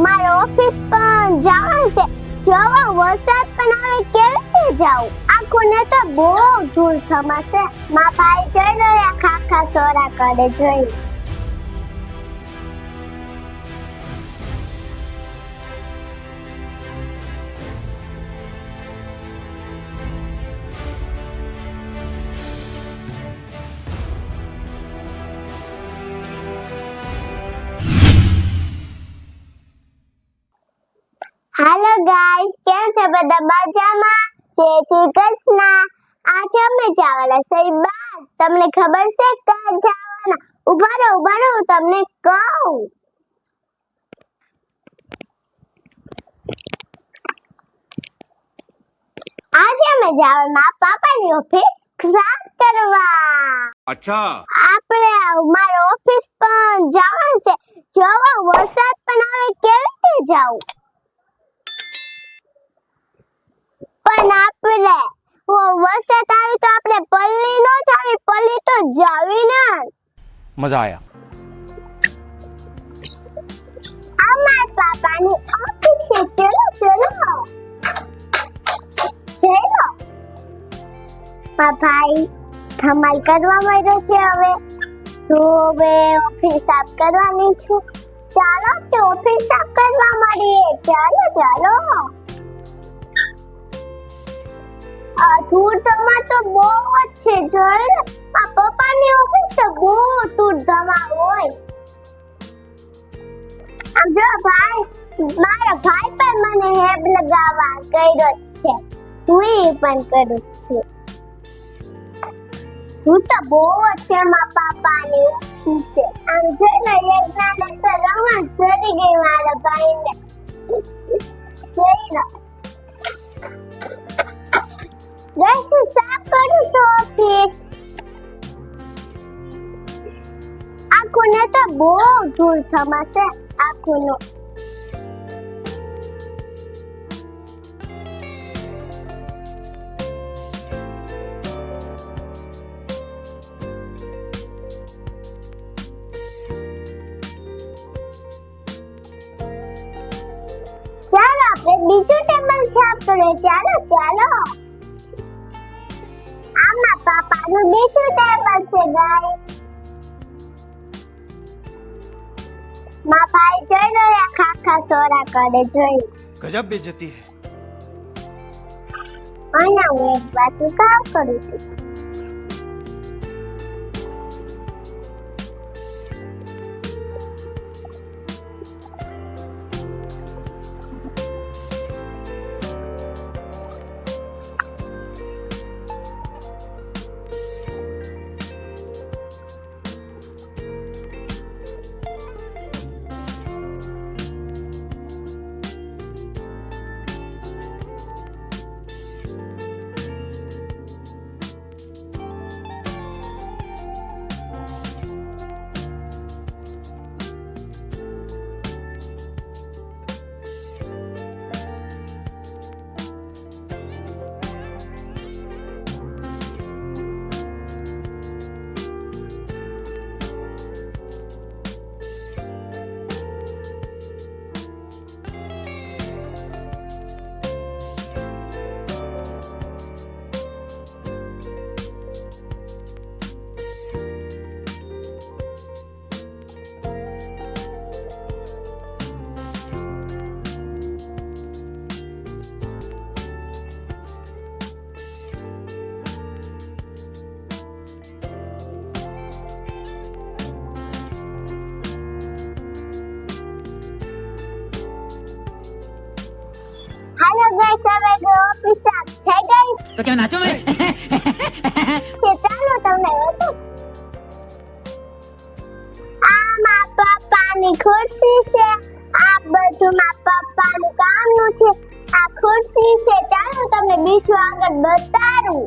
મારે ઓફિસ પણ જવાનું છે. જોવા વરસાદ પણ આવે કેવી રીતે જાઉં? આખું ને તો બહુ ધૂળ થમાશે. મારા ભાઈ જોઈને ખાખા સોરા કરે જોઈ. હેલો ગાઈસ, કેમ છો બધા? મજામાં? જય શ્રી કૃષ્ણ. આજે અમે જવાના છે બહાર. તમને ખબર છે ક્યાં જવાના? ઉભા રહો હું તમને કહું. આજે અમે જવાના પાપાની ઓફિસ સાફ કરવા. अच्छा આપણે મારે ઓફિસ પણ જવાનું છે. જોવા વરસાદ પણ આવે કેવી રીતે જાઉં? પણ આપણે વરસાદ આવી તો આપણે પલ્લી નો જાવી, પલ્લી તો જાવી ને. मजा आया। અમાર પાપાની ઓફિસ છે. ચલો મારા ભાઈ ધમાલ કરવા માંડ્યો છે. હવે ઓફિસ સાફ કરવાની છું. ચાલો તો ઓફિસ સાફ કરવા માંડીએ. ચાલો ધૂળ ધમા તો બહુ જ છે. જોઈ લે, આ પપ્પાની ઓફિસ તો બહુ ધૂળ ધમા હોય. આમ જો ભાઈ, મારા ભાઈ પણ મને હેબ લગાવવા કર્યો છે. હું પણ કરું છું. હું તો બહુ જ છે મારા પપ્પાની ઓફિસ છે. આમ જોઈ લે, એક નાને તો રમણ ચડી ગઈ મારા ભાઈને. જોઈ લો ગઈસ, સાફ કરું છું ઓફિસ. આખું ને તો બહુ ધૂળ થમાશે. આખું નો ચાલો આપણે બીજું ટેબલ સાફ કરીએ. ચાલો આમાં પાપાનું બીજું ટેબલ છે ગાઈસ. મારા ભાઈ જોઈને ખાખા સોરા કરે જોઈ. गजब बेइज्जती है। અહીંયા હું એક બાજુ કામ કરું છું. हेलो गाइस, હવે ઓફિસ સાફ થઈ ગઈ. तो क्या नाचो मैं ચાલો તમને બતાવું. આ મારા પપ્પાની ખુરશી છે. આ બધું મારા પપ્પાનું કામનું છે. આ ખુરશી છે. ચાલો તમને બીજું આગળ બતાડું.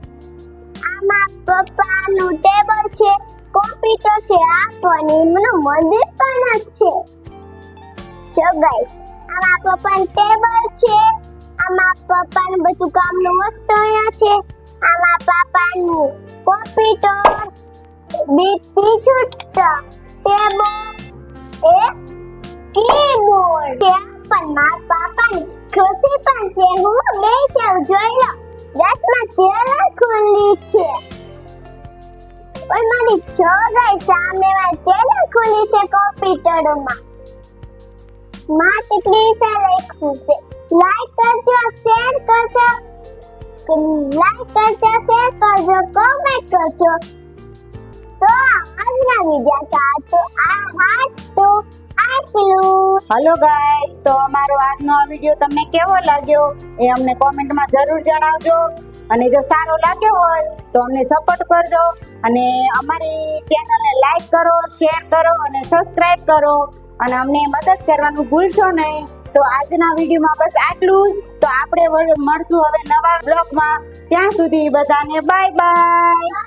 આ મારા પપ્પાનું ટેબલ છે. કોમ્પ્યુટર છે. આ પણ એમનું મંદિર પણ છે. જો ગાઈસ, આ મારા પપ્પાનું ટેબલ છે. આમાં પપ્પાનું બધું કામનું વસ્તુ અહીંયા છે. આમાં પપ્પાનું કોમ્પ્યુટર, બીજું ટેબલ, એક કીબોર્ડ, મારા પાપાની ખુશી પણ છે. હું બે સેવ જોઈ લો 10માં ચેનલ ખુલ્લી છે. પણ મારી છોકરી સામે ચેનલ ખુલ્લી છે કોમ્પ્યુટરમાં. માં ટીકડી સે લખ્યું છે લાઈક કરજો, શેર કરજો, શેર કરજો, કોમેન્ટ કરજો. તો આજના વિડિયો સાથે આ હાથ તો આટલું. હેલો ગાઈસ, તો અમારો આજનો આ વિડિયો તમને કેવો લાગ્યો એ અમને કોમેન્ટમાં જરૂર જણાવજો. અને જો સારો લાગ્યો હોય તો અમને સપોર્ટ કરજો અને અમારી ચેનલને લાઈક કરો, શેર કરો અને સબસ્ક્રાઇબ કરો અને અમને મદદ કરવાનું ભૂલશો નહીં. તો આજના વિડીયોમાં બસ આટલું જ. તો આપણે મળશું હવે નવા બ્લોગમાં. ત્યાં સુધી બધાને બાય બાય.